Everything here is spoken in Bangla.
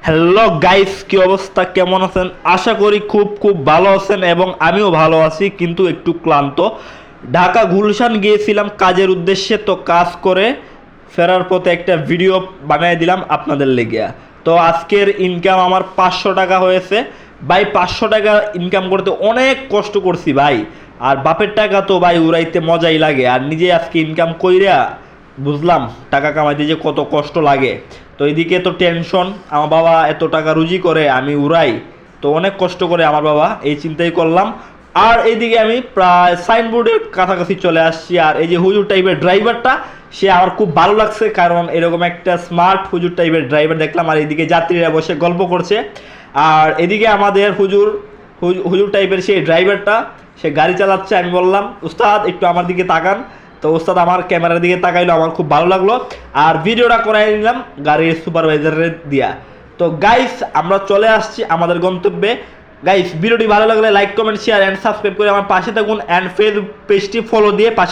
হ্যালো গাইস, কি অবস্থা, কেমন আছেন? আশা করি খুব খুব ভালো আছেন এবং আমিও ভালো আছি, কিন্তু একটু ক্লান্ত। ঢাকা গুলশান গিয়েছিলাম কাজের উদ্দেশ্যে, তো কাজ করে ফেরার পথে একটা ভিডিও বানিয়ে দিলাম আপনাদের লেগে। তো আজকের ইনকাম আমার 500 টাকা হয়েছে ভাই। 500 টাকা ইনকাম করতে অনেক কষ্ট করছি ভাই। আর বাপের টাকা তো ভাই উড়াইতে মজাই লাগে, আর নিজে আজকে ইনকাম কইরা বুঝলাম টাকা কামাইতে যে কত কষ্ট লাগে। তো এদিকে তো টেনশন, আমার বাবা এত টাকা রুজি করে, আমি উড়াই, তো অনেক কষ্ট করে আমার বাবা, এই চিন্তাই করলাম। আর এইদিকে আমি প্রায় সাইনবোর্ডের কাছাকাছি চলে আসছি। আর এই যে হুজুর টাইপের ড্রাইভারটা, সে আমার খুব ভালো লাগছে, কারণ এরকম একটা স্মার্ট হুজুর টাইপের ড্রাইভার দেখলাম। আর এদিকে যাত্রীরা বসে গল্প করছে। আর এদিকে আমাদের হুজুর টাইপের সেই ড্রাইভারটা, সে গাড়ি চালাচ্ছে। আমি বললাম, উস্তাদ একটু আমার দিকে তাকান। তো ওস্তাদ আমার ক্যামেরার দিকে তাকাইলো, আমার খুব ভালো লাগলো। আর ভিডিওটা করাই নিলাম গাড়ির সুপারভাইজারের দিয়া। তো গাইস, আমরা চলে আসছি আমাদের গন্তব্যে। গাইস, ভিডিওটি ভালো লাগলে like comment share and subscribe করে আমার পাশে থাকুন, অ্যান্ড ফেসবুক পেজটি ফলো দিয়ে পাশে